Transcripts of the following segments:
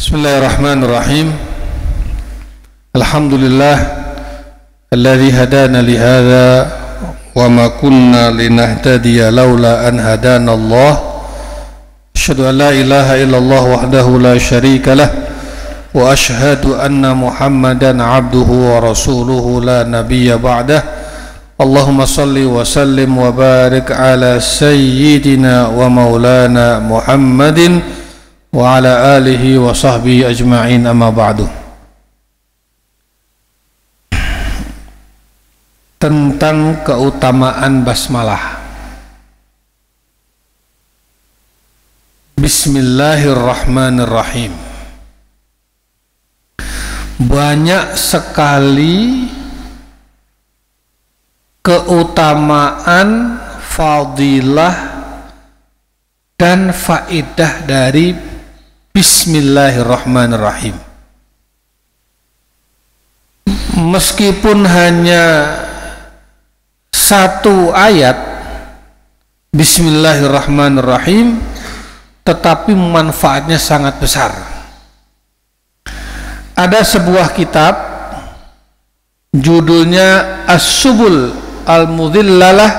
Bismillahirrahmanirrahim. Alhamdulillah alladzi hadana li hadza wa ma kunna linahtadiya laula an hadana Allah. Asyhadu an la ilaha illallah wahdahu la syarika lah wa asyhadu anna Muhammadan abduhu wa rasuluhu la nabiyya ba'dah. Allahumma salli wa sallim wa barik ala sayyidina wa maulana Muhammadin wa ala alihi wa sahbihi ajma'in, amma ba'du. Tentang keutamaan basmalah. Bismillahirrahmanirrahim. Banyak sekali keutamaan, fadilah dan faidah dari Bismillahirrahmanirrahim. Meskipun hanya satu ayat Bismillahirrahmanirrahim, tetapi manfaatnya sangat besar. Ada sebuah kitab judulnya As-Subul Al-Mudhillalah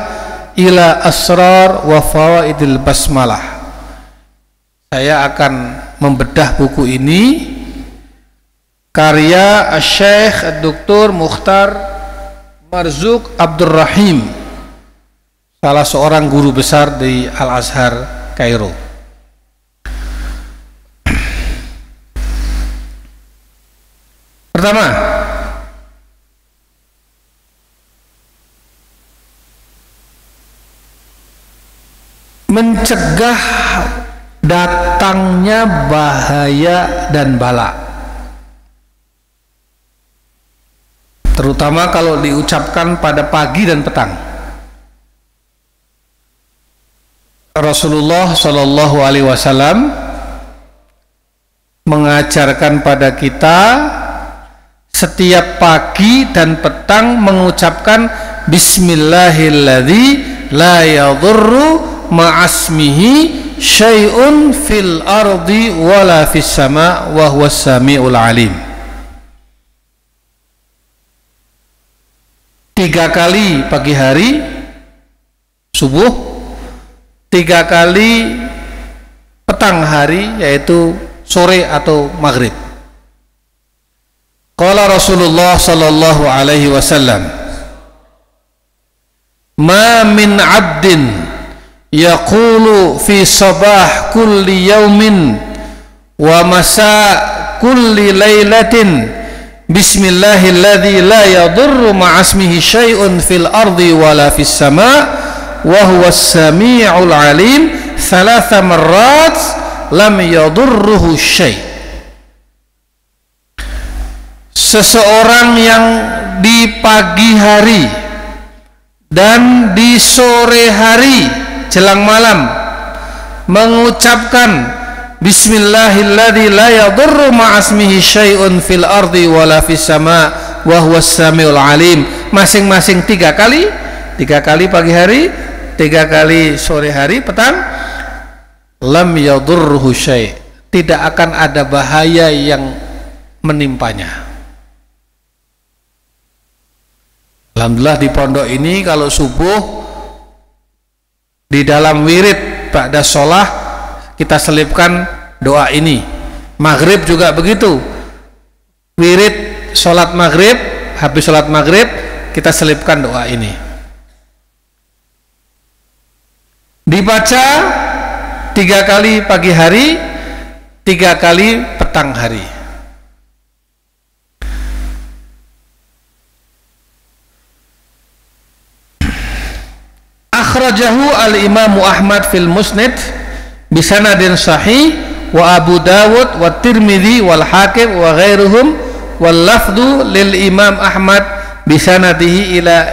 ila Asrar wa Fawaidil Basmalah. Saya akan membedah buku ini, karya Syekh Dr. Mukhtar Marzuq Abdurrahim, salah seorang guru besar di Al-Azhar, Kairo. Pertama, mencegah datangnya bahaya dan bala, terutama kalau diucapkan pada pagi dan petang. Rasulullah Shallallahu Alaihi Wasallam mengajarkan pada kita setiap pagi dan petang mengucapkan Bismillahilladzi la yadurru ma'asmihi syai'un fil ardi wala fis sama' wa huwas sami'ul alim. 3 kali pagi hari subuh, 3 kali petang hari yaitu sore atau maghrib. Qala Rasulullah sallallahu alaihi wasallam, ma min 'abdin yaqulu fi sabah kulli yaumin wa masa kulli lailatin Bismillahilladzi la yadurru ma'asmihi syai'un fil ardi wala fis sama' wa huwas sami'ul alim 3 marrat lam yadurruhu syai'. Seseorang yang di pagi hari dan di sore hari jelang malam mengucapkan Bismillahilladzi la yadurru ma'asmihi syai'un fil ardi wala fis sama' wa huwas samiul alim, masing-masing 3 kali, 3 kali pagi hari, 3 kali sore hari petang, lam yadurruhu syai', tidak akan ada bahaya yang menimpanya. Alhamdulillah di pondok ini kalau subuh di dalam wirid ba'da sholah kita selipkan doa ini. Maghrib juga begitu, wirid sholat maghrib, habis sholat maghrib kita selipkan doa ini. Dibaca 3 kali pagi hari, 3 kali petang hari. Akhrajahu al-Imam Ahmad fil Musnad bisanadin sahih wa Abu Dawud wa Tirmidzi wal Hakim wa ghairuhum wal lafdu lil Imam Ahmad bisanadihi ila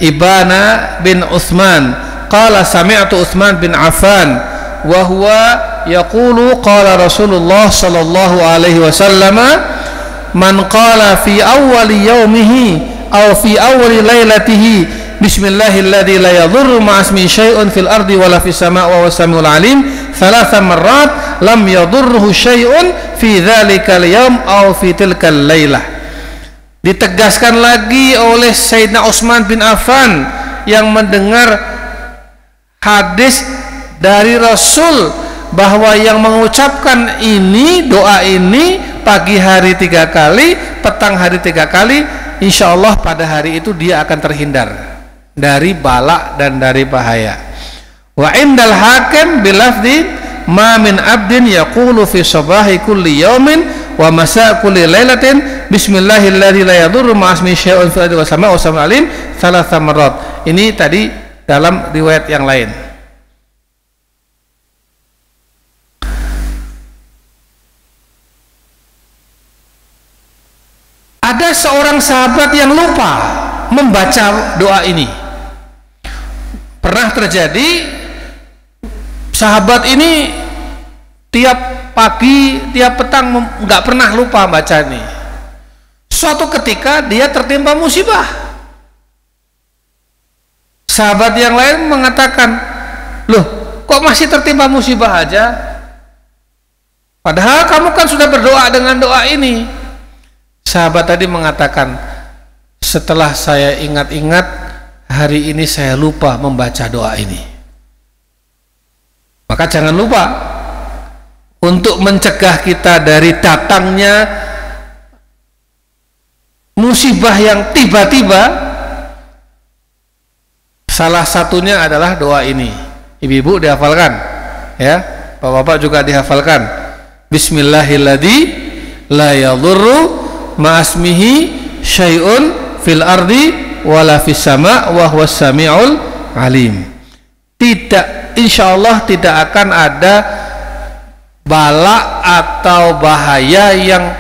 Ibana bin Utsman qala sami'tu Utsman bin Affan wa huwa yaqulu qala Rasulullah sallallahu alaihi wasallam man qala fi awwali yaumihi aw fi awwali lailatihi bismillahilladzi la yadhurru ma'asmi syai'un fil ardi wala fis sama' wa huwas samiul alim thalatha marrat lam yadhurruhu syai'un fi dzalikal yaum aw fi tilkal lailah. Ditegaskan lagi oleh Sayyidina Utsman bin Affan yang mendengar hadis dari Rasul bahwa yang mengucapkan ini, doa ini pagi hari 3 kali, petang hari 3 kali, insya Allah pada hari itu dia akan terhindar dari bala dan dari bahaya. Wa indal hakim bilafdi ma min abdin yaqulu fi sabahi kulli yaumin wa masa kulli lailatin bismillahilladzi la yadurru ma'asmi syai'un fil ardi was sama'i was sami'ul alim thalatha marrat. Ini tadi dalam riwayat yang lain. Ada seorang sahabat yang lupa membaca doa ini. Pernah terjadi sahabat ini tiap pagi, tiap petang nggak pernah lupa baca ini. Suatu ketika dia tertimpa musibah. Sahabat yang lain mengatakan, loh kok masih tertimpa musibah aja? Padahal kamu kan sudah berdoa dengan doa ini. Sahabat tadi mengatakan, setelah saya ingat-ingat, hari ini saya lupa membaca doa ini. Maka jangan lupa untuk mencegah kita dari datangnya musibah yang tiba-tiba. Salah satunya adalah doa ini. Ibu-ibu dihafalkan, ya, bapak-bapak juga dihafalkan. Bismillahilladzi la yadhurru ma'asmihi syai'un fil ardi wala fis sama' wa huwas sami'ul alim. Tidak, insyaallah tidak akan ada bala atau bahaya yang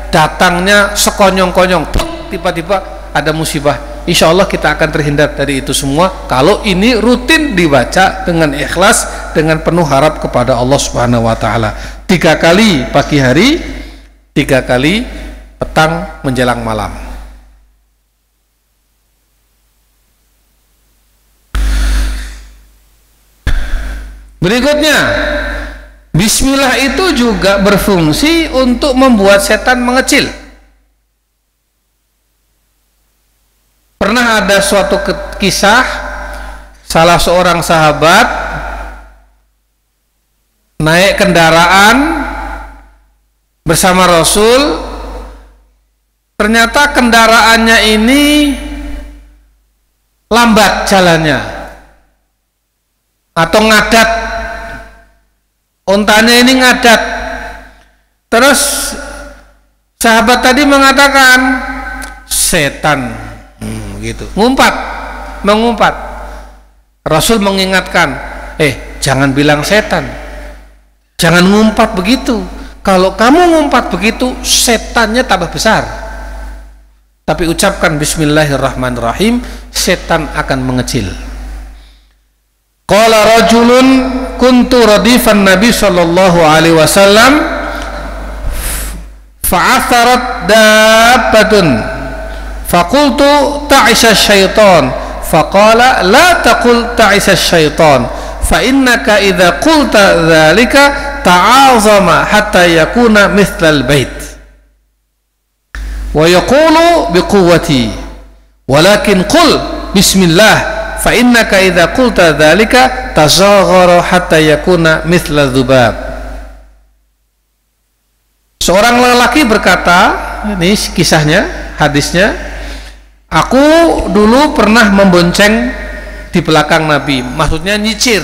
datangnya sekonyong-konyong, tiba-tiba ada musibah. Insyaallah kita akan terhindar dari itu semua kalau ini rutin dibaca dengan ikhlas, dengan penuh harap kepada Allah Subhanahu wa taala. 3 kali pagi hari, 3 kali petang menjelang malam. Berikutnya, bismillah itu juga berfungsi untuk membuat setan mengecil. Pernah ada suatu kisah salah seorang sahabat naik kendaraan bersama Rasul. Ternyata kendaraannya ini lambat jalannya atau ngadat, untanya ini ngadat. Terus sahabat tadi mengatakan setan, gitu, mengumpat. Rasul mengingatkan, jangan bilang setan, jangan ngumpat begitu. Kalau kamu ngumpat begitu, setannya tambah besar. Tapi ucapkan bismillahirrahmanirrahim, setan akan mengecil. Qala rajulun kuntu radifan Nabi sallallahu alaihi wasallam fa'atharat dabbatun faqultu ta'isa syaitan faqala la taqul ta'isa syaitan fa innaka idza qulta dzalika ta'azama hatta yakuna mithlal bait wa yaqulu biquwwati walakin qul bismillah fa innaka idza qulta dzalika tazaghara hatta yakuna mithla dzubab. Seorang lelaki berkata, ini kisahnya, hadisnya, aku dulu pernah membonceng di belakang Nabi, maksudnya nyicir.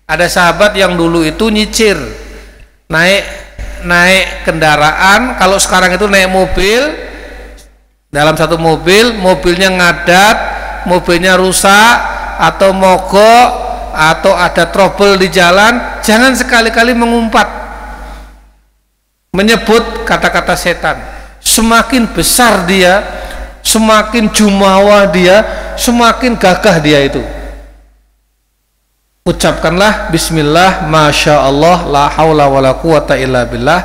Ada sahabat yang dulu itu nyicir, naik kendaraan. Kalau sekarang itu naik mobil, dalam satu mobil, mobilnya ngadat, mobilnya rusak atau mogok atau ada trouble di jalan, jangan sekali-kali mengumpat, menyebut kata-kata setan. Semakin besar dia, semakin jumawa dia, semakin gagah dia itu. ucapkanlah bismillah, masya Allah, la haula wala quwata illa billah,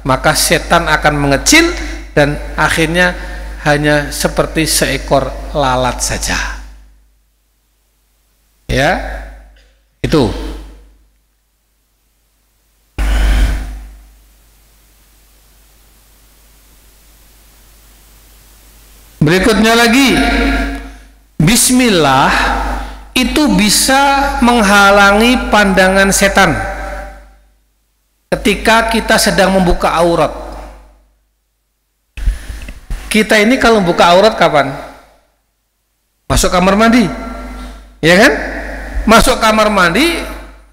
maka setan akan mengecil dan akhirnya hanya seperti seekor lalat saja. Ya, itu. Berikutnya lagi, bismillah itu bisa menghalangi pandangan setan ketika kita sedang membuka aurat. Kita ini kalau buka aurat kapan? Masuk kamar mandi, ya kan? Masuk kamar mandi,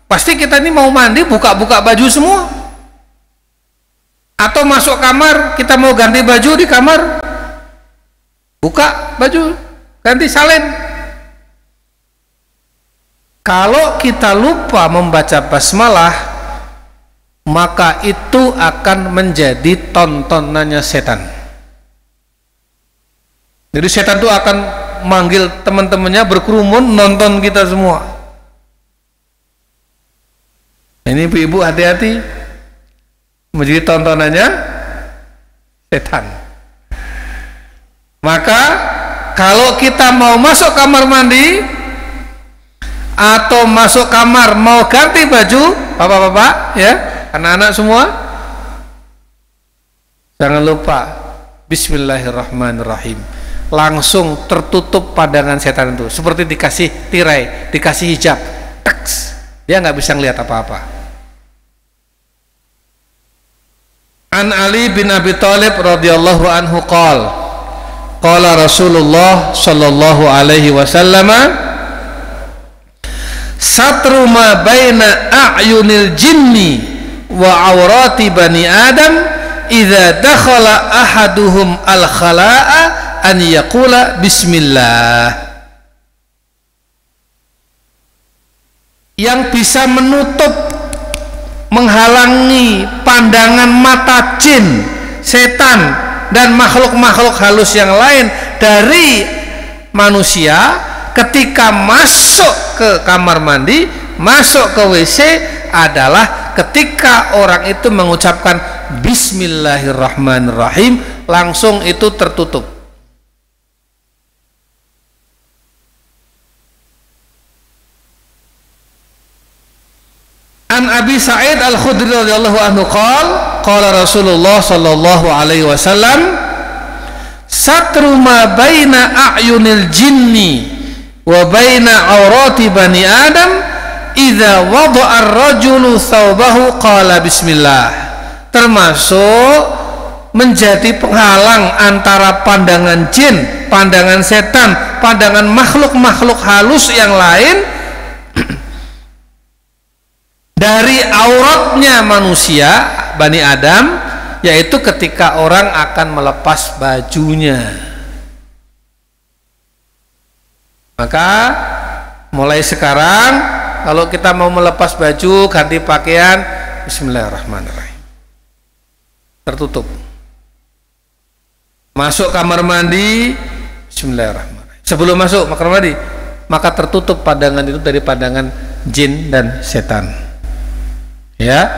pasti kita ini mau mandi, buka-buka baju semua. Atau masuk kamar, kita mau ganti baju di kamar, buka baju, ganti salin. Kalau kita lupa membaca basmalah, maka itu akan menjadi tontonannya setan. Jadi setan itu akan manggil teman-temannya berkerumun nonton kita semua. Ini ibu-ibu hati-hati, menjadi tontonannya setan. Maka kalau kita mau masuk kamar mandi atau masuk kamar mau ganti baju, bapak-bapak ya, anak-anak semua, jangan lupa bismillahirrahmanirrahim. Langsung tertutup pandangan setan itu, seperti dikasih tirai, dikasih hijab, teks, dia nggak bisa ngelihat apa-apa. An Ali bin Abi Thalib radhiyallahu anhu qala Rasulullah sallallahu alaihi wasallam, satru ma baina a'yunil jinni wa awrati bani adam idza dakhala ahaduhum al khala'a an yaqula bismillah. Yang bisa menutup, menghalangi pandangan mata jin, setan dan makhluk-makhluk halus yang lain dari manusia ketika masuk ke kamar mandi, masuk ke WC adalah ketika orang itu mengucapkan bismillahirrahmanirrahim, langsung itu tertutup. An Abi Sa'id Al-Khudri radhiyallahu anhu qala Rasulullah sallallahu alaihi wasallam, satru ma baina a'yunil jinni wa baina aurati bani adam idza wada'a ar-rajulu thawbahu qala bismillah. Termasuk menjadi penghalang antara pandangan jin, pandangan setan, pandangan makhluk-makhluk halus yang lain dari auratnya manusia, Bani Adam, yaitu ketika orang akan melepas bajunya. Maka mulai sekarang kalau kita mau melepas baju, ganti pakaian, bismillahirrahmanirrahim, tertutup. Masuk kamar mandi, bismillahirrahmanirrahim. Sebelum masuk kamar mandi, maka tertutup pandangan itu dari pandangan jin dan setan. Ya,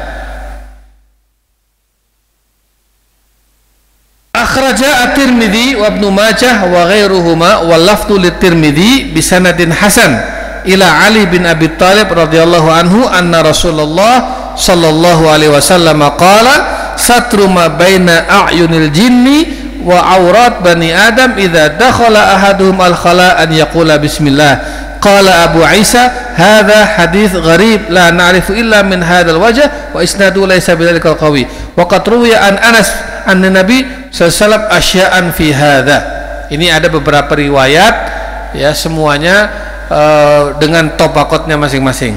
akhraja at-Tirmidzi wa Ibnu Majah wa ghairuhuma wal lafdhu lit-Tirmidzi bi sanadin hasan ila Ali bin Abi Thalib radhiyallahu anhu anna Rasulullah sallallahu alaihi wasallam qala satru ma baina a'yunil jinni wa aurat bani adam idza dakhala ahaduhum al-khala an yaqula bismillah. Qala Abu Isa hadza hadits gharib la na'rifu illa min hadzal wajh wa isnadu laysa bidzalika qawi wa qad ruwiya an Anas anna Nabi sallallahu alaihi wasallam asya'an fi hadza. Ini ada beberapa riwayat ya, semuanya dengan tobaqotnya masing-masing.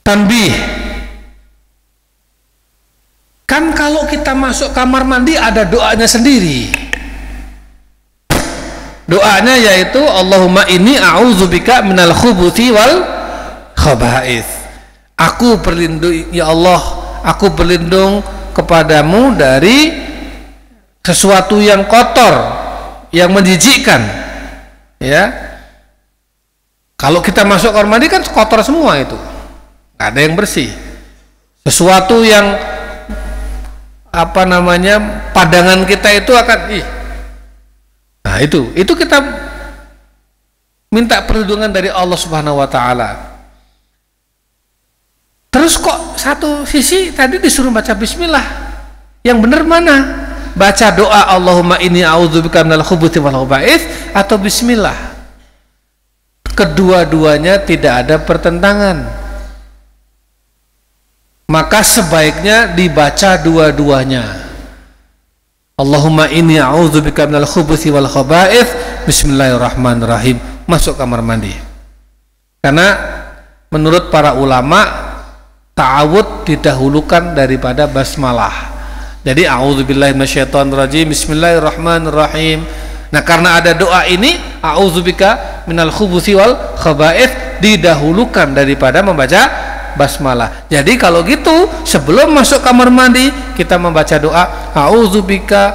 Tanbih, kan kalau kita masuk kamar mandi ada doanya sendiri. Doanya yaitu Allahumma inni a'udzubika minal khubuthi wal khaba'ith. Aku berlindung, ya Allah, aku berlindung kepadamu dari sesuatu yang kotor, yang menjijikkan, ya, Kalau kita masuk kamar mandi kan kotor semua itu, nggak ada yang bersih. Sesuatu yang pandangan kita itu akan nah itu kita minta perlindungan dari Allah Subhanahu wa taala. Terus kok satu sisi tadi disuruh baca bismillah, yang benar mana? Baca doa Allahumma inni a'udzubika minal khubuthi wal khaba'its atau bismillah? Kedua-duanya tidak ada pertentangan, maka sebaiknya dibaca dua-duanya. Allahumma inni a'udzubika minal khubuthi wal khaba'its, bismillahirrahmanirrahim, masuk kamar mandi. Karena menurut para ulama ta'awud didahulukan daripada basmalah. Jadi a'udzubillahi minasyaitonirrajim, bismillahirrahmanirrahim. Nah, karena ada doa ini a'udzubika minal khubuthi wal khaba'its didahulukan daripada membaca basmalah. Jadi kalau gitu sebelum masuk kamar mandi kita membaca doa a'udzubika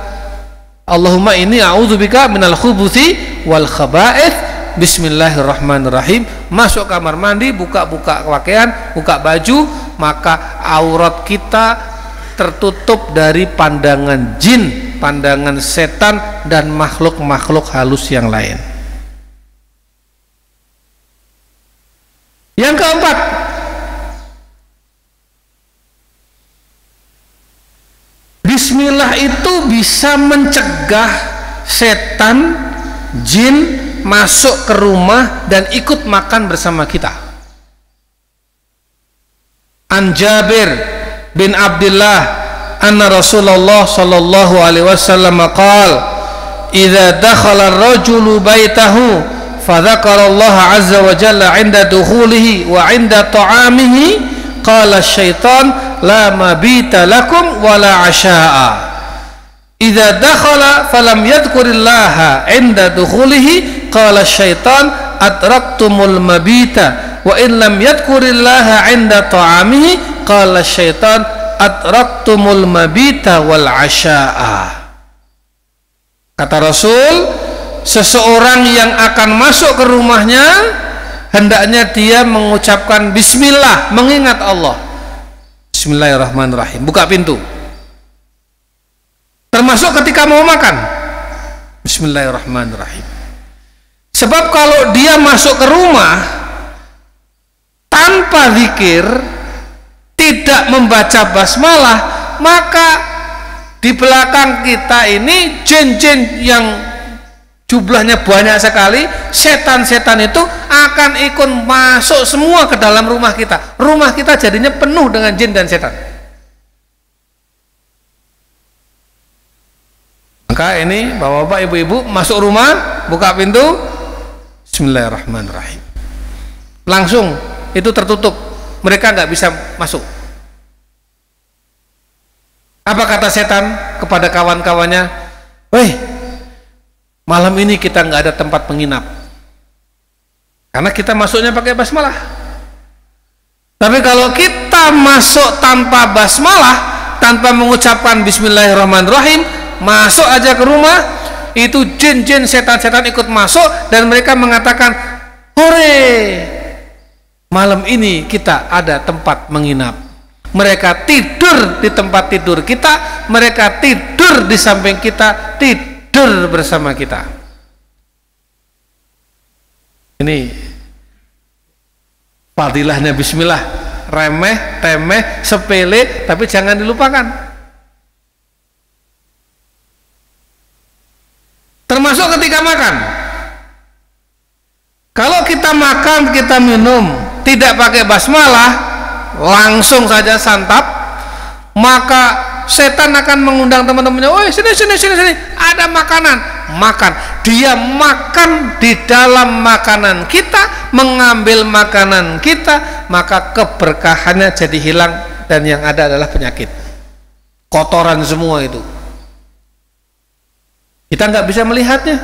Allahumma inni a'udzubika minal khubuthi wal khaba'its, bismillahirrahmanirrahim. Masuk kamar mandi, buka-buka pakaian, buka baju, maka aurat kita tertutup dari pandangan jin, pandangan setan dan makhluk-makhluk halus yang lain. Yang keempat, bismillah itu bisa mencegah setan, jin masuk ke rumah dan ikut makan bersama kita. An Jabir bin Abdullah anna Rasulullah sallallahu alaihi wasallam qala idza dakhala ar-rajulu baitahu fa dzakara Allah azza wa jalla 'inda dukhulihi wa 'inda ta'amihi qala asy-syaitan la mabita lakum wa la 'asha'a. Idza dakhala falam yadhkurillaha 'inda dukhulihi qala asy-syaitan adraktumul mabita wa in lam yadhkurillaha 'inda ta'amihi qala asy-syaitan adraktumul mabita wal 'asha'a. Kata Rasul, seseorang yang akan masuk ke rumahnya hendaknya dia mengucapkan bismillah, mengingat Allah. Bismillahirrahmanirrahim, buka pintu. Termasuk ketika mau makan, bismillahirrahmanirrahim. Sebab kalau dia masuk ke rumah tanpa zikir, tidak membaca basmalah, maka di belakang kita ini jin-jin yang jumlahnya banyak sekali, setan-setan itu akan ikut masuk semua ke dalam rumah kita. Rumah kita jadinya penuh dengan jin dan setan. Maka ini bapak-bapak, ibu-ibu masuk rumah, buka pintu, bismillahirrahmanirrahim. Langsung itu tertutup, mereka nggak bisa masuk. Apa kata setan kepada kawan-kawannya? Weh, malam ini kita nggak ada tempat menginap, karena kita masuknya pakai basmalah. Tapi kalau kita masuk tanpa basmalah, tanpa mengucapkan bismillahirrahmanirrahim, masuk aja ke rumah, itu jin-jin setan-setan ikut masuk dan mereka mengatakan, hore, malam ini kita ada tempat menginap. Mereka tidur di tempat tidur kita, mereka tidur di samping kita, tidur bersama kita. Ini fadilahnya bismillah, remeh, temeh, sepele, tapi jangan dilupakan. Termasuk ketika makan. Kalau kita makan, kita minum tidak pakai basmalah, langsung saja santap, maka setan akan mengundang teman-temannya, "Woi, sini, ada makanan." Makan. Dia makan di dalam makanan kita, mengambil makanan kita, maka keberkahannya jadi hilang dan yang ada adalah penyakit. Kotoran semua itu. Kita nggak bisa melihatnya.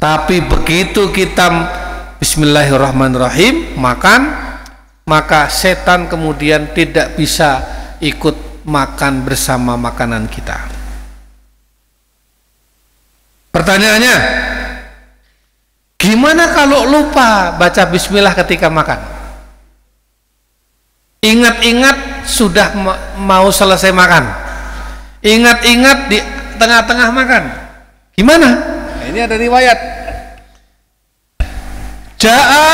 Tapi begitu kita bismillahirrahmanirrahim makan, maka setan kemudian tidak bisa ikut makan bersama makanan kita. Pertanyaannya, gimana kalau lupa baca bismillah ketika makan? Ingat-ingat sudah mau selesai makan, ingat-ingat di tengah-tengah makan, gimana? Nah, ini ada riwayat. Ja'a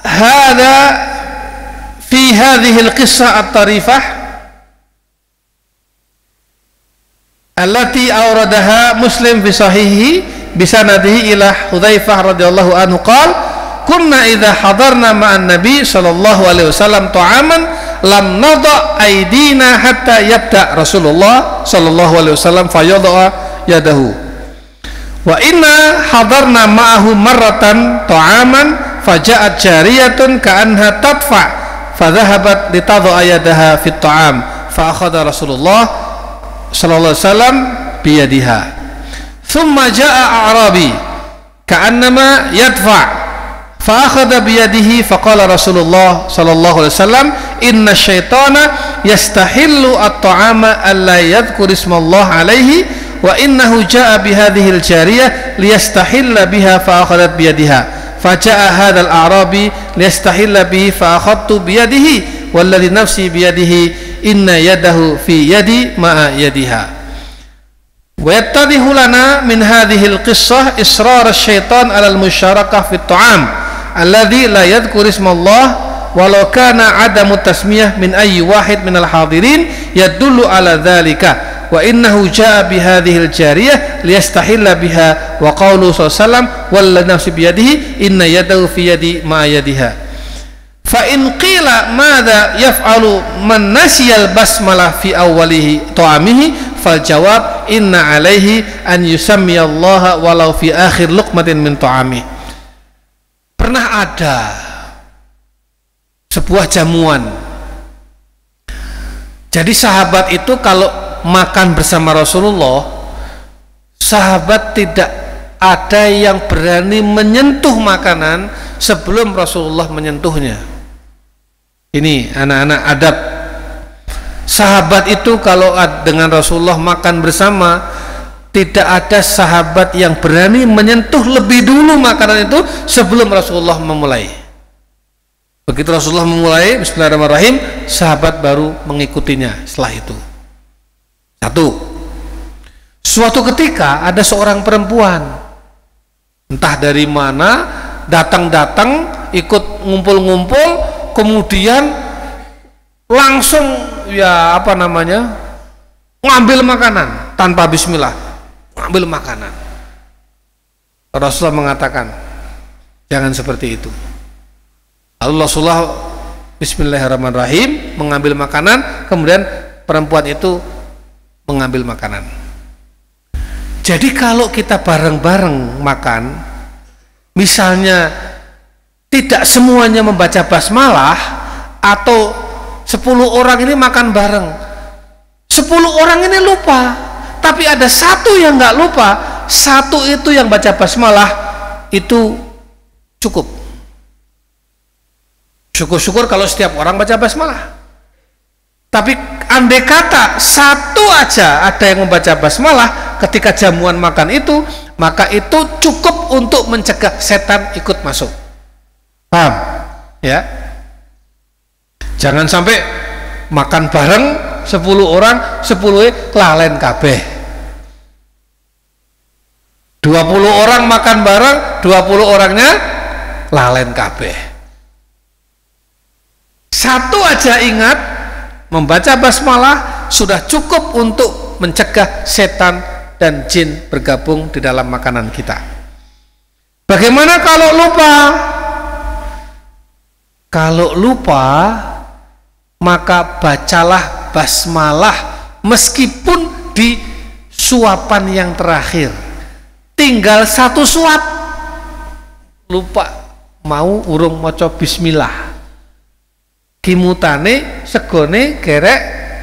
hada fi hadhihi al-qissah at-tarifah allati awradaha Muslim fi sahihi bisanadihi ila Hudzaifah radhiyallahu anhu qala kunna idza hadarna ma'an nabi sallallahu alaihi wasallam ta'aman lam nada aydina hatta yabda Rasulullah sallallahu alaihi wasallam fayadha yadahu wa inna hadarna ma'ahu marratan ta'aman faja'at jariyatun ka'anha tadfa fadhahabat litadha yadaha fit ta'am fa akhadha Rasulullah sallallahu alaihi wasallam biyadiha thumma jaa a'rabi ka'annama yadfa fa akhadha biyadihi faqala Rasulullah sallallahu alaihi wasallam inna syaitana yastahillu at-ta'ama alla yadhkur ismallah alaihi wa innahu jaa bihadhihi al-jariyah liyastahilla biha fa akhadhat biyadiha fa jaa hadzal a'rabi liyastahilla bihi fa akhadtu biyadihi walladhi nafsi biyadihi inna yadahu fi yadi ma'a yadiha wa yattadihu lana min hadhihi al-qissah israr asy-syaitan 'ala al-musyarakah fi at-ta'am alladhi la yadhkur ismallah walau kana 'adamu tasmiyah min ayyi wahid min al-hadirin yadullu 'ala dhalika wa innahu jaa bi hadhihi al-jariyah liyastahilla biha wa qawlu sallallahu walladhi nafsi bi yadihi inna yadahu fi yadi ma'a yadiha fa in qila madza yaf'alu man nasiyal basmalah fi awwalihi ta'amihi fal jawab inna alaihi an yusammiyallaha walau fi akhir luqmatin min ta'ami. Pernah ada sebuah jamuan, jadi sahabat itu kalau makan bersama Rasulullah, sahabat tidak ada yang berani menyentuh makanan sebelum Rasulullah menyentuhnya. Ini anak-anak adab. Sahabat itu kalau dengan Rasulullah makan bersama, tidak ada sahabat yang berani menyentuh lebih dulu makanan itu sebelum Rasulullah memulai. Begitu Rasulullah memulai bismillahirrahmanirrahim, sahabat baru mengikutinya setelah itu. Satu, suatu ketika ada seorang perempuan, entah dari mana, datang-datang ikut ngumpul-ngumpul, kemudian langsung ngambil makanan tanpa bismillah, ngambil makanan. Rasulullah mengatakan jangan seperti itu. Lalu Rasulullah bismillahirrahmanirrahim mengambil makanan, kemudian perempuan itu mengambil makanan. Jadi kalau kita bareng-bareng makan, misalnya tidak semuanya membaca basmalah, atau 10 orang ini makan bareng, 10 orang ini lupa, tapi ada satu yang nggak lupa, satu itu yang baca basmalah, itu cukup. Syukur-syukur kalau setiap orang baca basmalah. Tapi andai kata satu aja ada yang membaca basmalah ketika jamuan makan itu, maka itu cukup untuk mencegah setan ikut masuk. Paham? Ya. Jangan sampai makan bareng 10 orang, 10 lalen kabeh. 20 orang makan bareng, 20 orangnya lalen kabeh. Satu aja ingat membaca basmalah sudah cukup untuk mencegah setan dan jin bergabung di dalam makanan kita. Bagaimana kalau lupa? Kalau lupa, maka bacalah basmalah meskipun di suapan yang terakhir. Tinggal satu suap, lupa mau urung maca bismillah. Kimutane segone gerek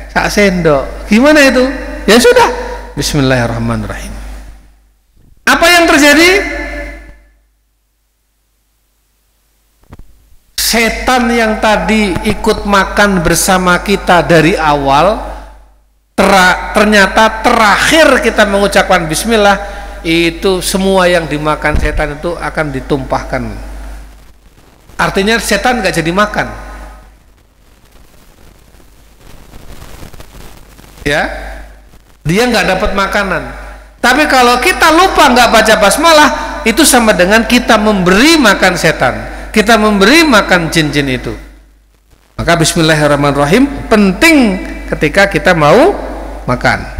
sak sendok. Gimana itu? Ya sudah, bismillahirrahmanirrahim. Apa yang terjadi? Setan yang tadi ikut makan bersama kita dari awal, ternyata terakhir kita mengucapkan bismillah, itu semua yang dimakan setan itu akan ditumpahkan. Artinya setan nggak jadi makan. Ya, dia nggak dapat makanan. Tapi kalau kita lupa nggak baca basmalah, itu sama dengan kita memberi makan setan, kita memberi makan jin-jin itu. Maka bismillahirrahmanirrahim penting ketika kita mau makan.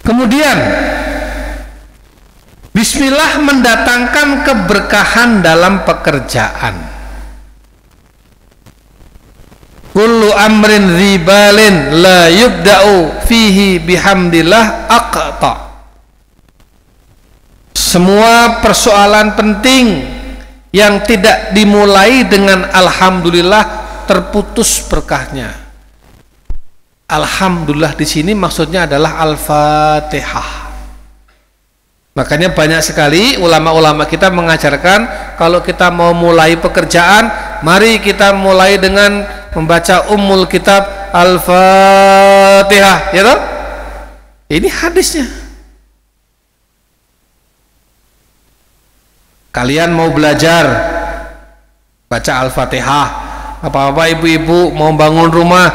Kemudian bismillah mendatangkan keberkahan dalam pekerjaan. Kullu amrin ribalin la yubda'u fihi bihamdillah aqta. Semua persoalan penting yang tidak dimulai dengan alhamdulillah terputus berkahnya. Alhamdulillah di sini maksudnya adalah Al-Fatihah. Makanya banyak sekali ulama-ulama kita mengajarkan kalau kita mau mulai pekerjaan, mari kita mulai dengan membaca Ummul Kitab Al-Fatihah, ya toh? Ini hadisnya. Kalian mau belajar baca Al-Fatihah, apa-apa ibu-ibu mau bangun rumah,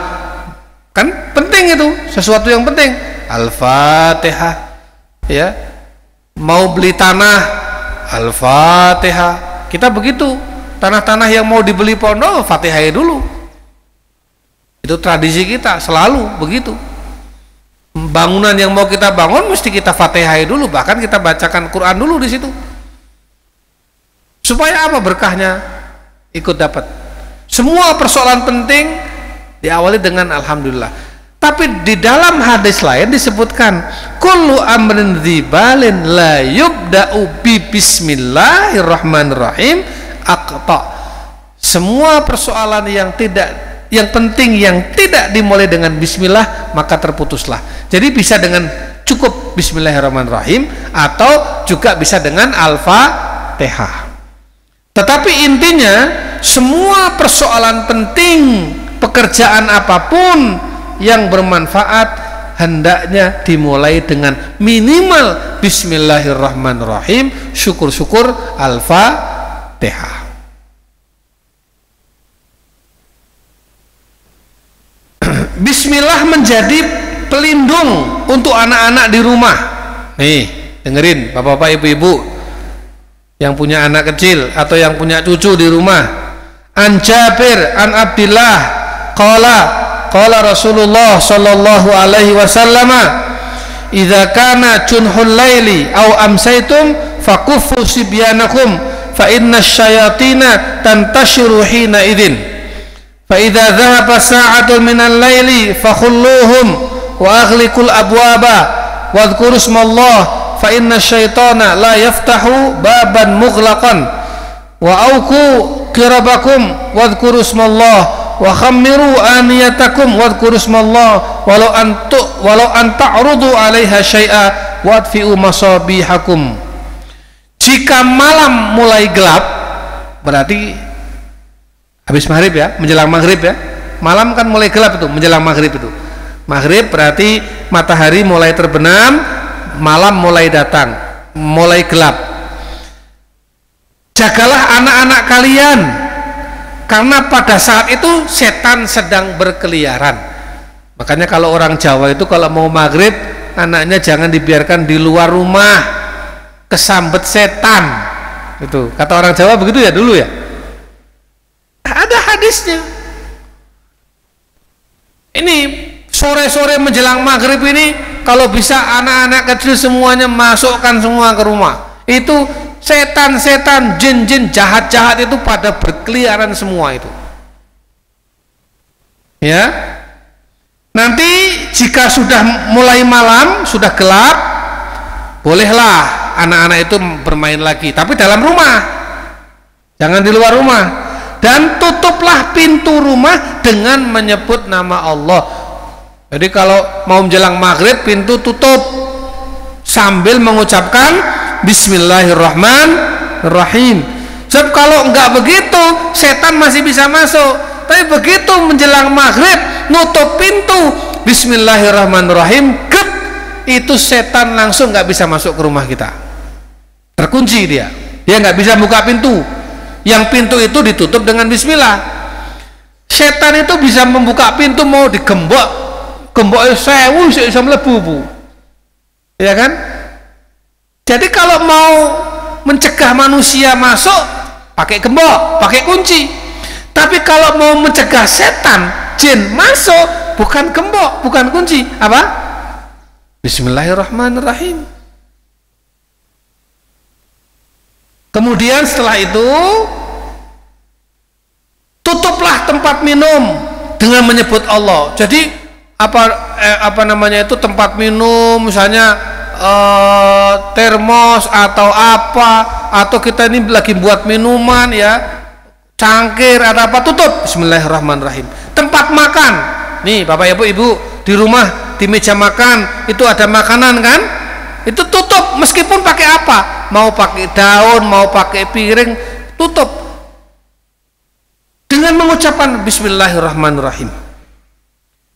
kan penting itu, sesuatu yang penting. Al-Fatihah, ya. Mau beli tanah, Al-Fatihah. Kita begitu, tanah-tanah yang mau dibeli pondok, Fatihah dulu. Itu tradisi kita, selalu begitu. Bangunan yang mau kita bangun mesti kita Fatihah dulu, bahkan kita bacakan Quran dulu di situ. Supaya apa? Berkahnya ikut dapat. Semua persoalan penting diawali dengan alhamdulillah. Tapi di dalam hadis lain disebutkan kullu amrin dzibalin la yubda'u bi bismillahirrahmanirrahim aqta. Semua persoalan yang penting yang tidak dimulai dengan bismillah maka terputuslah. Jadi bisa dengan cukup bismillahirrahmanirrahim atau juga bisa dengan Al-Fatihah. Tetapi intinya semua persoalan penting pekerjaan apapun yang bermanfaat hendaknya dimulai dengan minimal bismillahirrahmanirrahim, syukur-syukur Al-Fatihah. Bismillah menjadi pelindung untuk anak-anak di rumah. Nih, dengerin bapak-bapak, ibu-ibu yang punya anak kecil atau yang punya cucu di rumah. An Jabir an Abdillah qala Rasulullah sallallahu alaihi wasallam, idza kana junhul laili aw amsaytum fakuffu sibyanakum fa inna asyayatina tantashiru hina idzin fa idza dhahaba sa'atun minal laili fakhulluhum wa aghliqul abwaba wadhkuru ismallah fa inna syaitana la yaftahu baban mughlaqan wa auku qirabakum wadhkuru ismallah wa khammiru aniyatakum wadhkuru ismallah walau an ta'rudu 'alaiha syai'a wadfi'u masabihakum. Jika malam mulai gelap, berarti habis maghrib ya, menjelang maghrib ya. Malam kan mulai gelap itu, menjelang maghrib itu. Maghrib berarti matahari mulai terbenam, malam mulai datang, mulai gelap. Jagalah anak-anak kalian, karena pada saat itu setan sedang berkeliaran. Makanya kalau orang Jawa itu kalau mau maghrib, anaknya jangan dibiarkan di luar rumah, kesambet setan. Itu kata orang Jawa begitu ya dulu ya. Ada hadisnya. Ini sore-sore menjelang maghrib ini, kalau bisa anak-anak kecil semuanya masukkan semua ke rumah. Itu setan-setan, jin-jin jahat-jahat itu pada berkeliaran semua itu. Ya. Nanti jika sudah mulai malam, sudah gelap, bolehlah anak-anak itu bermain lagi, tapi dalam rumah. Jangan di luar rumah. Dan tutuplah pintu rumah dengan menyebut nama Allah. Jadi kalau mau menjelang maghrib, pintu tutup sambil mengucapkan Bismillahirrahmanirrahim. Sebab kalau enggak begitu, setan masih bisa masuk. Tapi begitu menjelang maghrib, nutup pintu bismillahirrahmanirrahim, gep, itu setan langsung nggak bisa masuk ke rumah kita, terkunci dia nggak bisa buka pintu. Yang pintu itu ditutup dengan bismillah. Setan itu bisa membuka pintu, mau digembok sewu bisa melebu, Bu, ya kan? Jadi kalau mau mencegah manusia masuk, pakai gembok, pakai kunci. Tapi kalau mau mencegah setan, jin masuk, bukan gembok, bukan kunci, apa? Bismillahirrahmanirrahim. Kemudian setelah itu tutuplah tempat minum dengan menyebut Allah. Jadi apa namanya itu, tempat minum misalnya termos atau apa, atau kita ini lagi buat minuman ya, cangkir ada apa, tutup bismillahirrahmanirrahim. Tempat makan nih Bapak Ibu di rumah, di meja makan itu ada makanan kan, itu tutup meskipun pakai apa, mau pakai daun, mau pakai piring, tutup dengan mengucapkan bismillahirrahmanirrahim.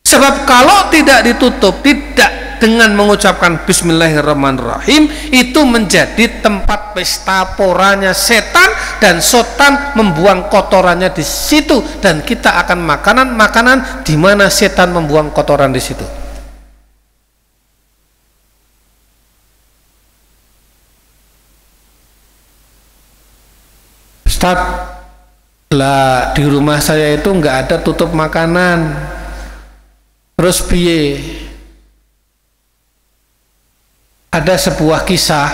Sebab kalau tidak ditutup, tidak dengan mengucapkan bismillahirrahmanirrahim, itu menjadi tempat pesta poranya setan, dan setan membuang kotorannya di situ, dan kita akan makanan di mana setan membuang kotoran di situ. Ustaz, lah di rumah saya itu nggak ada tutup makanan, terus piye? Ada sebuah kisah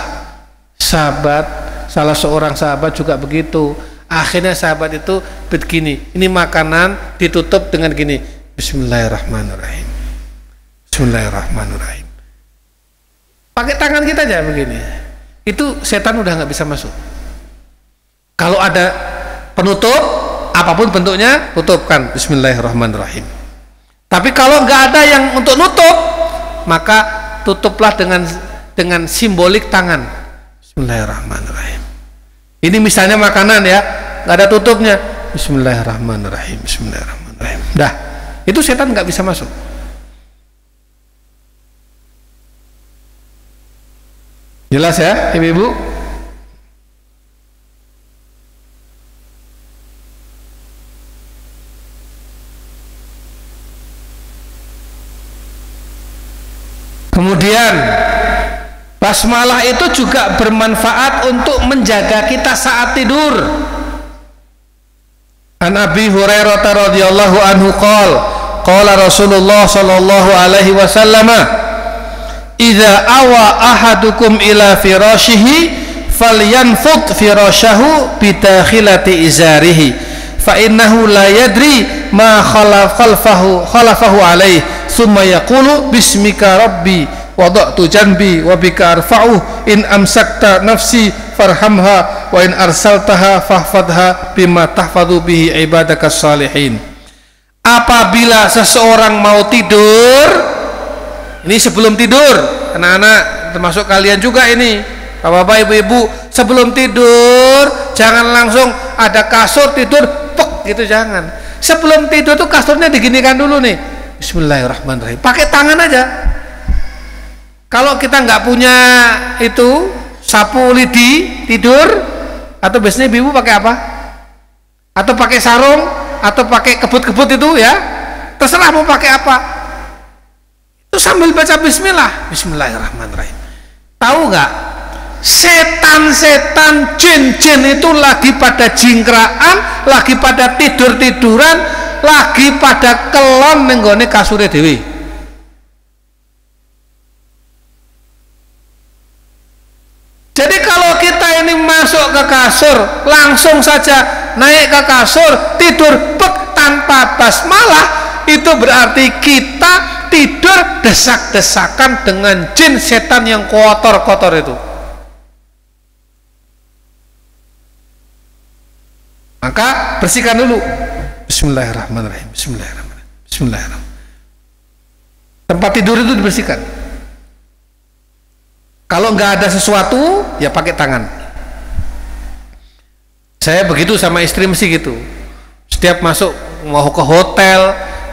sahabat, salah seorang sahabat juga begitu. Akhirnya sahabat itu begini, ini makanan ditutup dengan gini, bismillahirrahmanirrahim, bismillahirrahmanirrahim. Pakai tangan kita aja begini, itu setan udah nggak bisa masuk. Kalau ada penutup apapun bentuknya, tutupkan bismillahirrahmanirrahim. Tapi kalau nggak ada yang untuk nutup, maka tutuplah dengan simbolik tangan, bismillahirrahmanirrahim. Ini misalnya makanan ya, nggak ada tutupnya, bismillahirrahmanirrahim, bismillahirrahmanirrahim. Dah, itu setan nggak bisa masuk. Jelas ya Ibu-ibu? Kemudian basmalah itu juga bermanfaat untuk menjaga kita saat tidur. An Abi Hurairah radhiyallahu anhu qala Rasulullah sallallahu alaihi wasallam, idza awa ahadukum ila firashihi falyanfut firashahu bidakhilati izarihi fa innahu la yadri ma khalafahu alaihi summa yaqulu bismika rabbi wada'tu janbi wa bika arfa'uh in amsakta nafsi farhamha wa in arsaltaha fahfadha bima tahfadhu bihi ibadakas salihin. Apabila seseorang mau tidur, ini sebelum tidur, anak-anak termasuk kalian juga ini, bapak-bapak, ibu-ibu, sebelum tidur jangan langsung ada kasur tidur pek gitu, jangan. Sebelum tidur tuh kasurnya diginikan dulu nih, bismillahirrahmanirrahim, pakai tangan aja. Kalau kita nggak punya itu sapu lidi tidur, atau biasanya ibu pakai apa? Atau pakai sarung, atau pakai kebut-kebut itu ya, terserah mau pakai apa. Itu sambil baca bismillah, bismillahirrahmanirrahim. Tahu nggak? Setan-setan, jin-jin itu lagi pada jingkraan, lagi pada tidur-tiduran, lagi pada kelon nenggone kasure dewi. Jadi kalau kita ini masuk ke kasur, langsung saja naik ke kasur, tidur pek tanpa basmalah, itu berarti kita tidur desak-desakan dengan jin setan yang kotor-kotor itu. Maka bersihkan dulu, bismillahirrahmanirrahim, bismillahirrahmanirrahim, bismillahirrahmanirrahim. Tempat tidur itu dibersihkan. Kalau nggak ada sesuatu, ya pakai tangan. Saya begitu sama istri mesti gitu. Setiap masuk mau ke hotel,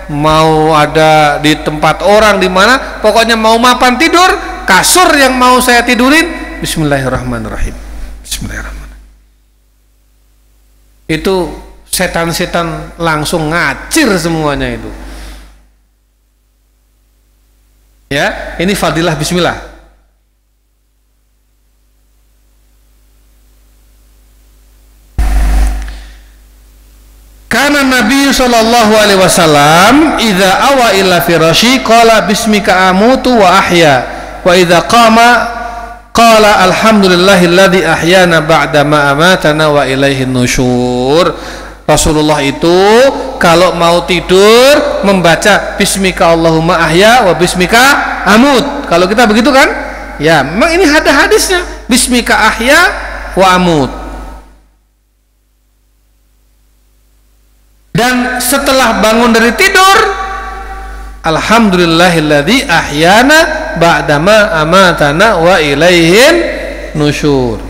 mau ada di tempat orang di mana, pokoknya mau mapan tidur, kasur yang mau saya tidurin, bismillahirrahmanirrahim. Bismillahirrahmanirrahim. Itu setan-setan langsung ngacir semuanya itu. Ya, ini fadilah bismillah. Karena Nabi sallallahu alaihi wasallam idza awa ila firashi qala bismika amutu wa ahya wa idza qama qala alhamdulillahilladzi ahyana ba'da ma amatana wa ilaihin nusyur. Rasulullah itu kalau mau tidur membaca bismika Allahumma ahya wa bismika amut. Kalau kita begitu kan? Ya, memang ini ada hadisnya. Bismika ahya wa amut. Dan setelah bangun dari tidur, alhamdulillahilladzi ahyana ba'dama amatana wa ilaihin nusyur.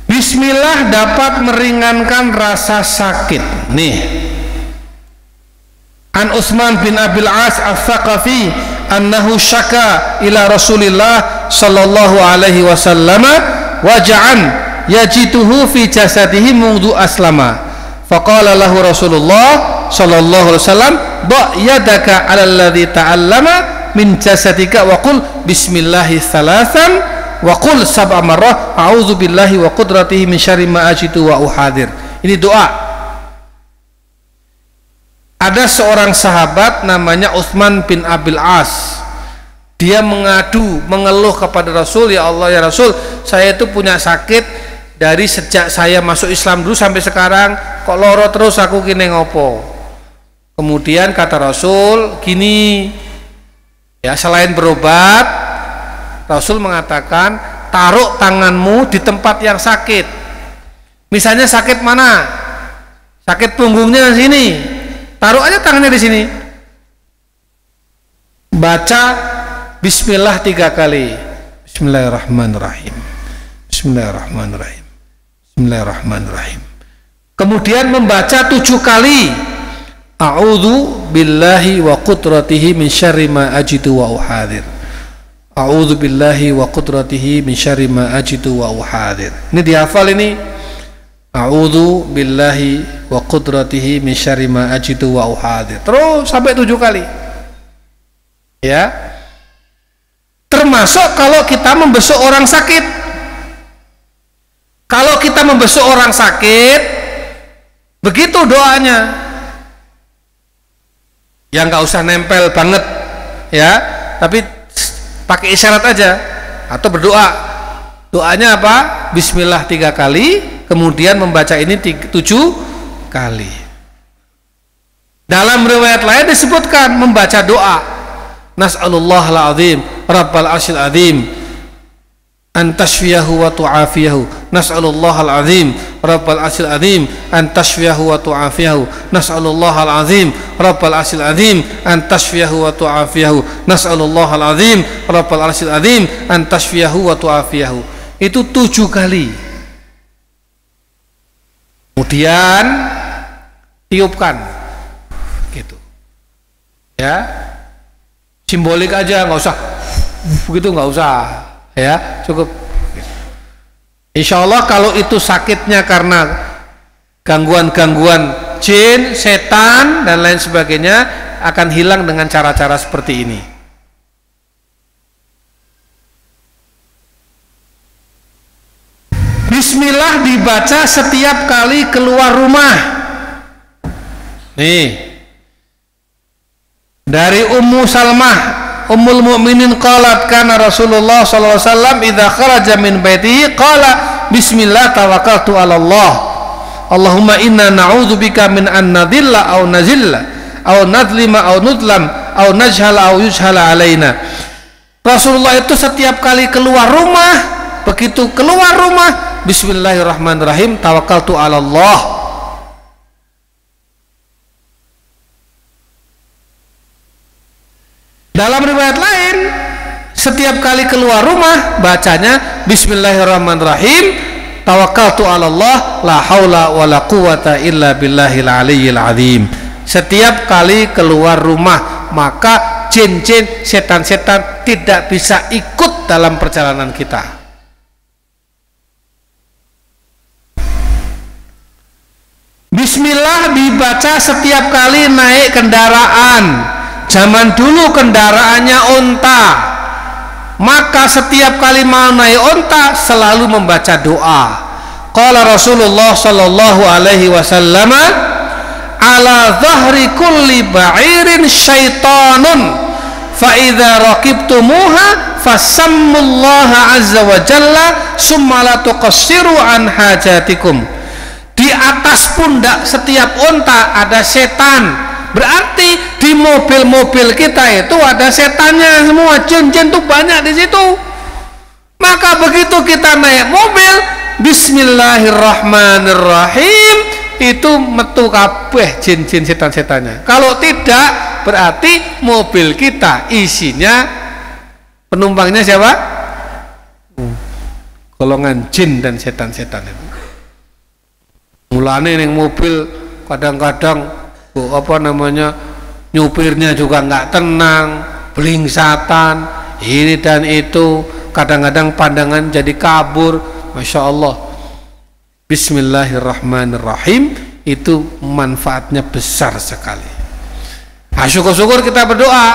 Bismillah dapat meringankan rasa sakit. Nih, An Utsman bin Abil As Al-Thaqafi annahu syaka ila Rasulillah sallallahu alaihi wasallam waja'an yajituhu fi jasadihi mundu aslama. Faqala lahu Rasulullah sallallahu alaihi wasallam da' yadaka 'ala alladhi ta'allama min jasadika wa qul bismillahi thalathan wa qul sab'a marrah a'udzu billahi wa qudratihi min syarri ma ajidu wa uhadir. Ini doa. Ada seorang sahabat namanya Utsman bin Abil As. Dia mengeluh kepada Rasul, ya Allah ya Rasul, saya itu punya sakit dari sejak saya masuk Islam dulu sampai sekarang, kok loro terus aku kene ngopo. Kemudian kata Rasul gini, ya selain berobat, Rasul mengatakan taruh tanganmu di tempat yang sakit. Misalnya sakit mana? Sakit punggungnya di sini. Taruh aja tangannya di sini. Baca bismillah 3 kali. Bismillahirrahmanirrahim. Bismillahirrahmanirrahim. Bismillahirrahmanirrahim. Kemudian membaca 7 kali. A'udzu billahi wa qudratihi min syarri ma ajidu wa uhadir. A'udzu billahi wa qudratihi min syarri ma ajidu wa uhadir. Ini dihafal ini. A'udzu billahi wa qudratihi min syarri ma ajidu wa uhadir. Terus sampai 7 kali. Ya. Termasuk kalau kita membesuk orang sakit. Kalau kita membesuk orang sakit, begitu doanya. Yang nggak usah nempel banget, ya. Tapi pakai isyarat aja atau berdoa. Doanya apa? Bismillah 3 kali, kemudian membaca ini 7 kali. Dalam riwayat lain disebutkan membaca doa Nas'alullahal azim Rabbal arsyil azim an tashfiyahu wa tu'afiyahu. Nas'alullahal azim Rabbal arsyil azim an tashfiyahu wa tu'afiyahu. Nas'alullahal azim Rabbal arsyil azim an tashfiyahu wa tu'afiyahu. Nas'alullahal azim Rabbal arsyil azim an tashfiyahu wa tu'afiyahu. Itu 7 kali. Kemudian tiupkan gitu. Ya. Simbolik aja, nggak usah begitu, nggak usah. Ya, cukup. Insya Allah kalau itu sakitnya karena gangguan-gangguan jin, setan dan lain sebagainya akan hilang dengan cara-cara seperti ini. Bismillah dibaca setiap kali keluar rumah. Nih, dari Ummu Salmah Ummul Mukminin qalat kana Rasulullah sallallahu alaihi wasallam idza kharaja min baitihi qala bismillah tawakkaltu 'ala Allah. Allahumma inna na'udzubika min an nadilla aw nazilla aw nadlima aw nudlam aw najhala aw yujhala alaina. Rasulullah itu setiap kali keluar rumah, begitu keluar rumah bismillahirrahmanirrahim tawakkaltu 'ala Allah. Dalam riwayat lain, setiap kali keluar rumah bacanya bismillahirrahmanirrahim, tawakkaltu 'ala Allah, la haula wala quwata illa billahil aliyyil azim. Setiap kali keluar rumah, maka jin-jin, setan-setan tidak bisa ikut dalam perjalanan kita. Bismillah dibaca setiap kali naik kendaraan. Zaman dulu kendaraannya unta, maka setiap kali mau naik unta selalu membaca doa. Qala Rasulullah sallallahu alaihi wasallam, ala dhahri kulli ba'irin syaitanun fa idza raqibtumuha fasammullaha azza wa jalla summa la tuqassiru an hajatikum. Di atas pundak setiap unta ada setan. Berarti di mobil-mobil kita itu ada setannya semua, jin-jin tuh banyak di situ. Maka begitu kita naik mobil, bismillahirrahmanirrahim, itu metu kabeh jin-jin setan-setannya. Kalau tidak, berarti mobil kita isinya penumpangnya siapa? Golongan jin dan setan-setan itu. Mulane ning mobil kadang-kadang nyupirnya juga nggak tenang, belingsatan, ini dan itu, kadang-kadang pandangan jadi kabur. Masya Allah. Bismillahirrahmanirrahim itu manfaatnya besar sekali. Syukur-syukur kita berdoa,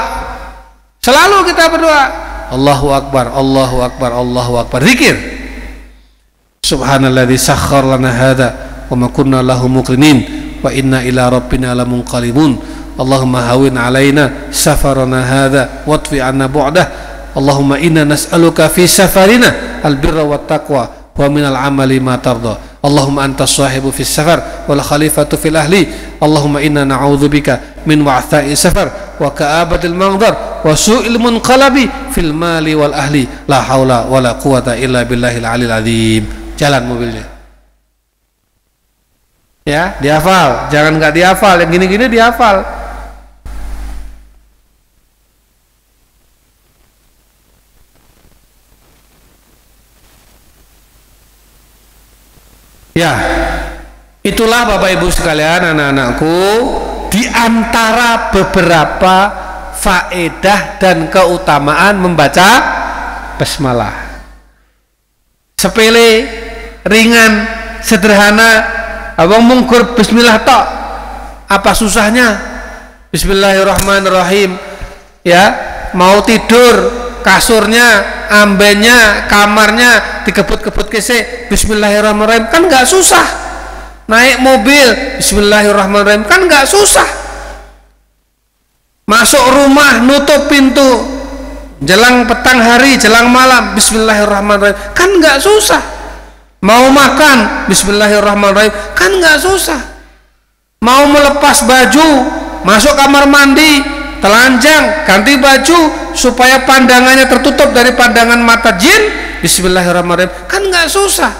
selalu kita berdoa, Allahu Akbar, Allahu Akbar, Allahu Akbar. Zikir Subhanalladzi sakhkhar lana hadza wa ma kunna lahu muqrinin wa inna ila rabbina lamunqalibun. Allahumma hawin alaina safarana hadha watfi anna bu'dah. Allahumma inna nas'aluka fi safarina albirra wat taqwa wa minal amali ma tarda. Allahumma anta sahibu fi safar wal khalifatu fil ahli. Allahumma inna na'udzubika min wa'tha'i safar wa ka'abatil manzar wa su'il munqalabi fil mali wal ahli. La haula wala quwata illa billahil alil azim. Jalan mobilnya. Ya, dihafal, jangan nggak dihafal, yang gini-gini dihafal. Ya, itulah Bapak Ibu sekalian, anak-anakku, di antara beberapa faedah dan keutamaan membaca basmalah. Sepele, ringan, sederhana. Abang mungkur bismillah tok. Apa susahnya? Bismillahirrahmanirrahim. Ya, mau tidur, kasurnya, ambennya, kamarnya dikebut-kebut kese bismillahirrahmanirrahim, kan nggak susah. Naik mobil bismillahirrahmanirrahim, kan nggak susah. Masuk rumah, nutup pintu, jelang petang hari, jelang malam bismillahirrahmanirrahim, kan nggak susah. Mau makan bismillahirrahmanirrahim, kan nggak susah. Mau melepas baju, masuk kamar mandi, telanjang, ganti baju supaya pandangannya tertutup dari pandangan mata jin, bismillahirrahmanirrahim, kan nggak susah.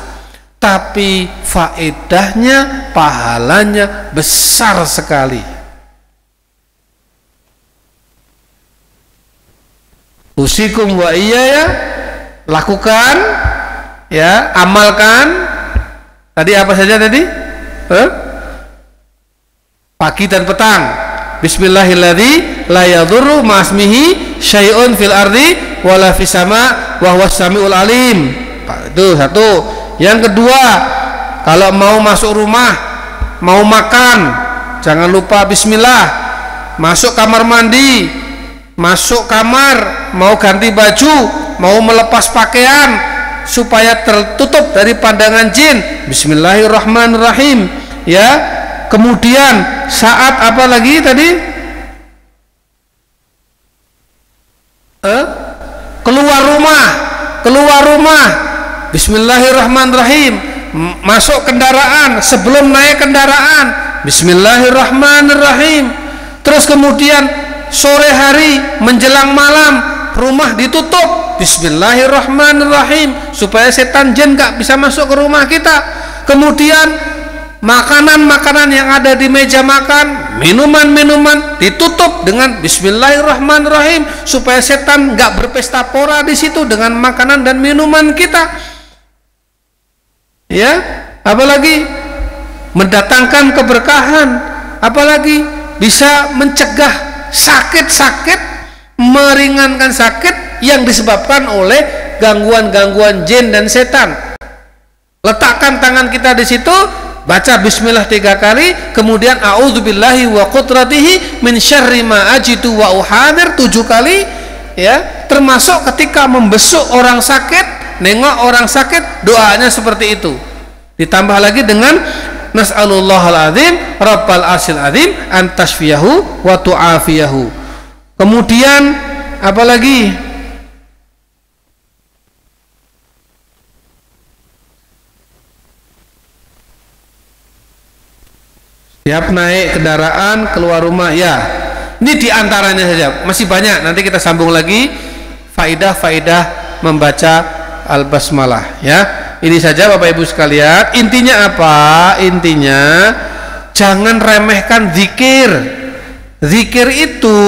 Tapi faedahnya, pahalanya besar sekali. Usikum wa iyaya, lakukan, ya, amalkan. Tadi apa saja tadi? Pagi dan petang. Bismillahilladzi la yadurru ma'asmihi syai'un fil ardi wala fis sama wa huwas samiul alim. Itu satu. Yang kedua, kalau mau masuk rumah, mau makan, jangan lupa bismillah. Masuk kamar mandi, masuk kamar, mau ganti baju, mau melepas pakaian supaya tertutup dari pandangan jin, bismillahirrahmanirrahim. Ya, kemudian saat apa lagi tadi? Keluar rumah, bismillahirrahmanirrahim. Masuk kendaraan, sebelum naik kendaraan, bismillahirrahmanirrahim. Terus kemudian sore hari menjelang malam, rumah ditutup, bismillahirrahmanirrahim, supaya setan jin gak bisa masuk ke rumah kita. Kemudian makanan-makanan yang ada di meja makan, minuman-minuman ditutup dengan Bismillahirrahmanirrahim supaya setan nggak berpesta pora di situ dengan makanan dan minuman kita. Ya, apalagi mendatangkan keberkahan, apalagi bisa mencegah sakit-sakit, meringankan sakit yang disebabkan oleh gangguan-gangguan jin dan setan. Letakkan tangan kita di situ, baca bismillah 3 kali, kemudian a'udzubillahi wa qudratihi min syarri ma ajidu wa uhadir 7 kali, ya, termasuk ketika membesuk orang sakit, nengok orang sakit, doanya seperti itu. Ditambah lagi dengan nas'alullahal azim rabbal arsyil azim an tashfiyahu wa tu'afiyahu. Kemudian apalagi? Tiap naik kendaraan keluar rumah, ya, ini diantaranya saja, masih banyak, nanti kita sambung lagi faidah-faidah membaca al-basmalah, ya. Ini saja Bapak Ibu sekalian. Intinya apa? Intinya jangan remehkan zikir. Zikir itu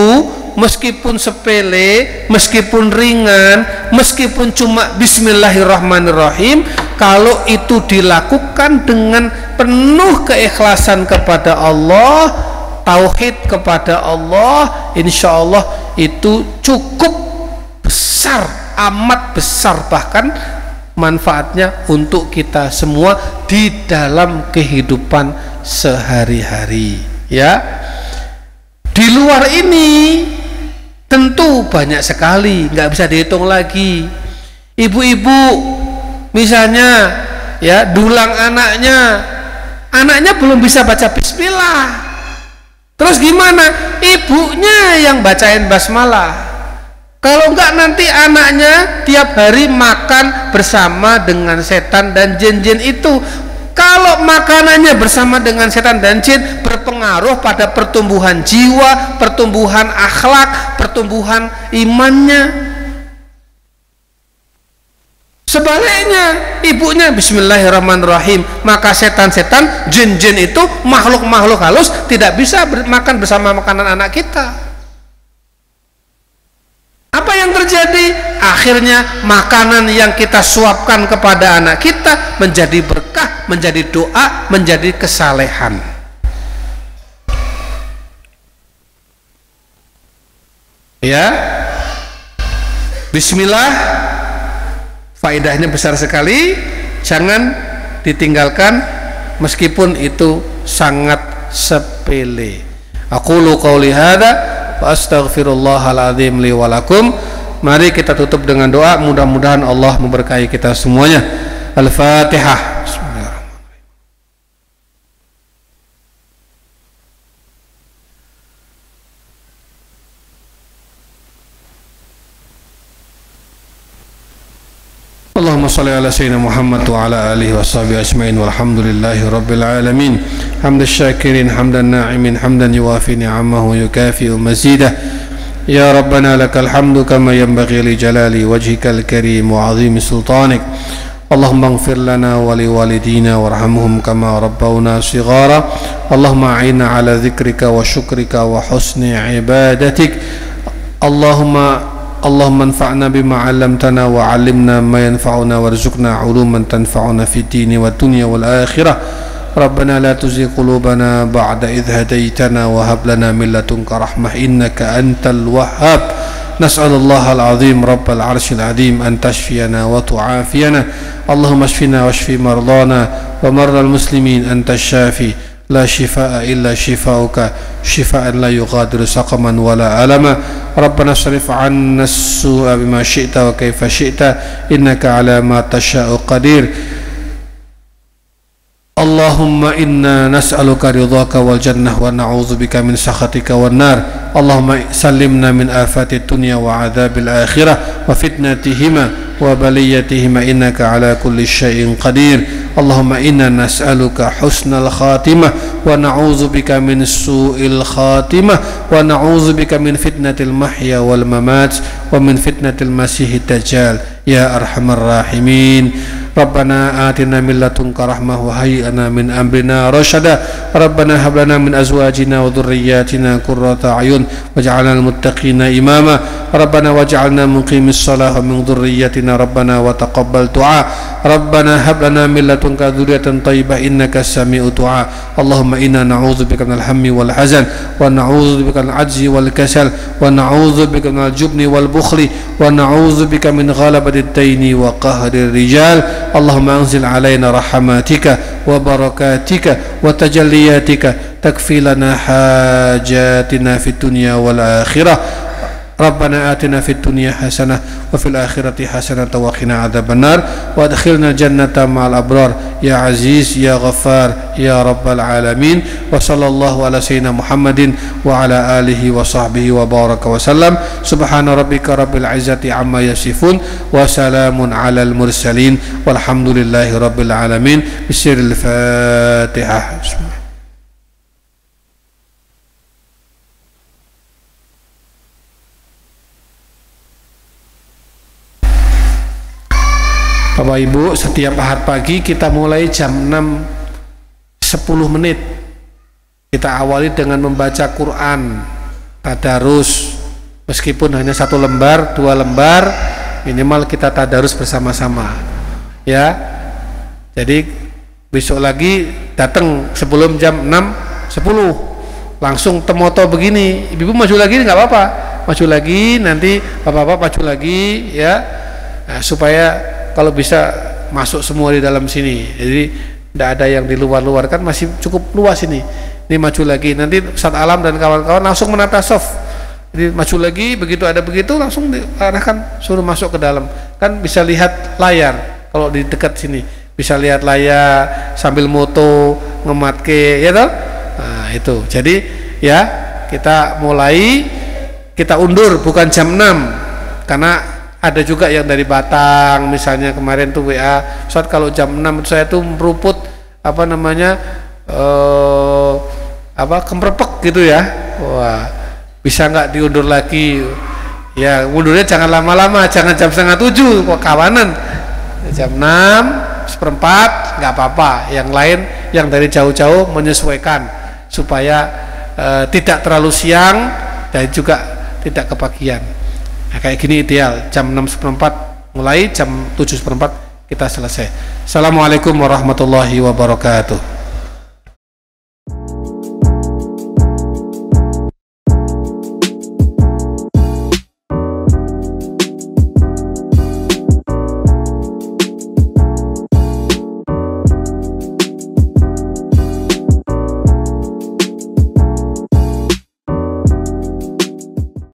meskipun sepele, meskipun ringan, meskipun cuma bismillahirrahmanirrahim, kalau itu dilakukan dengan penuh keikhlasan kepada Allah, tauhid kepada Allah, insya Allah itu cukup besar, amat besar bahkan manfaatnya untuk kita semua di dalam kehidupan sehari-hari, ya. Di luar ini tentu banyak sekali, nggak bisa dihitung lagi. Ibu-ibu misalnya, ya, dulang anaknya belum bisa baca bismillah, terus gimana? Ibunya yang bacain basmalah. Kalau enggak nanti anaknya tiap hari makan bersama dengan setan dan jin-jin itu. Kalau makanannya bersama dengan setan dan jin berpengaruh pada pertumbuhan jiwa, pertumbuhan akhlak, pertumbuhan imannya. Sebaliknya, ibunya bismillahirrahmanirrahim, maka setan-setan, jin-jin itu, makhluk-makhluk halus tidak bisa makan bersama makanan anak kita. Apa yang terjadi? Akhirnya makanan yang kita suapkan kepada anak kita menjadi berkah, menjadi doa, menjadi kesalehan. Ya, bismillah, faedahnya besar sekali, jangan ditinggalkan meskipun itu sangat sepele. Aqulu qouli hadza wa astaghfirullahal azim li wa lakum. Mari kita tutup dengan doa, mudah-mudahan Allah memberkahi kita semuanya. Al-Fatihah. Allahumma salli ala sayyidina Muhammad wa ala alihi wa sahbihi ajma'in walhamdulillahi rabbil alamin. Hamdan syakirin, hamdan na'imin, hamdan yuwafi ni'amahu yukafi'u mazidah. Ya Rabbana lakal hamdu kama yanbaghi li jalali wajhikal karim wa 'azimi sultanik. Allahumma ighfir lana wa li walidina warhamhum kama rabbawna shighara. Allahumma a'inna ala dzikrika wa syukrika wa husni ibadatik. اللهم انفعنا بما علمتنا وعلمنا ما ينفعنا وارزقنا علوما تنفعنا في الدين والدنيا والآخرة. ربنا لا تزغ قلوبنا بعد إذ هديتنا وهب لنا من لدنك رحمة إنك أنت الوهاب. نسأل الله العظيم رب العرش العظيم أن تشفينا وتعافينا. اللهم اشفنا واشف مرضانا ومرضى المسلمين أنت الشافي لا شفاء إلا شفاؤك شفاء لا يغادر سقما ولا ألما. ربنا اصرف عنا السوء بما شئت وكيف شئت إنك على ما تشاء قدير. اللهم إنا نسألك رضاك والجنة ونعوذ بك من سخطك والنار. اللهم سلمنا من آفات الدنيا وعذاب الآخرة وفتنتهما وبليتهما إنك على كل شيء قدير. اللهم إنا نسألك حسن الخاتمة ونعوذ بك من سوء الخاتمة ونعوذ بك من فتنة المحيا والممات ومن فتنة المسيح الدجال يا أرحم الراحمين. Rabbana atina min ladunka rahmah wa hayyi lana min amrina rasyada. Rabbana hab lana min azwajina wa dhurriyyatina qurrata a'yun waj'alna lil muttaqina imama. Rabbana waj'alna muqimis shalah wa min dhurriyyatina rabbana wa taqabbal du'a. Rabbana hab lana min ladunka dzurriyyatan thayyibah innaka sami'ud du'a. Allahumma inna na'udzubika minal hammi wal hazan wa na'udzubika minal ajzi wal kasal wa na'udzubika minal jubni wal bukhli wa na'udzubika min ghalabati ad-daini wa qahri ar-rijal. Allahumma anzil alaina rahmatika wa barakatika wa tajalliyatika takfi lana hajatina fid dunya wal akhirah. Rabbana atina fid dunya hasanah wa fil akhirati hasanah wa qina adzabannar wa adkhilna jannata ma'al abrar ya aziz ya ghaffar ya rabbal alamin. Wa sallallahu ala sayyidina Muhammadin wa ala alihi wa sahbihi wa baraka wa sallam. Subhana rabbika rabbil izzati amma yasifun wa salamun alal mursalin walhamdulillahi rabbil alamin. Bismillahil Fatihah. Bapak Ibu, setiap ahad pagi kita mulai jam 6:10 kita awali dengan membaca Quran tadarus, meskipun hanya 1 lembar 2 lembar minimal kita tadarus bersama-sama ya. Jadi besok lagi datang sebelum jam 6:10 langsung temoto begini, ibu maju lagi nggak apa-apa, maju lagi, nanti bapak-bapak maju lagi ya. Nah, supaya kalau bisa masuk semua di dalam sini, jadi tidak ada yang di luar-luar, kan masih cukup luas ini. Ini maju lagi, nanti Ustaz Alam dan kawan-kawan langsung menata soft. Jadi maju lagi, begitu ada begitu langsung diarahkan suruh masuk ke dalam. Kan bisa lihat layar kalau di dekat sini, bisa lihat layar sambil moto ngematke ya toh. Nah, itu. Jadi ya kita mulai, kita undur bukan jam 6 karena ada juga yang dari Batang misalnya kemarin tuh WA, Ustaz kalau jam 6 saya tuh meruput apa namanya kemprepek gitu ya. Wah, bisa nggak diundur lagi ya? Undurnya jangan lama-lama, jangan jam 6:30 kok kawanan. Jam 6:15 nggak apa-apa, yang lain yang dari jauh-jauh menyesuaikan supaya tidak terlalu siang dan juga tidak kepagian. Nah, kayak gini ideal, jam 6:04 mulai, jam 7:04 kita selesai. Assalamualaikum warahmatullahi wabarakatuh.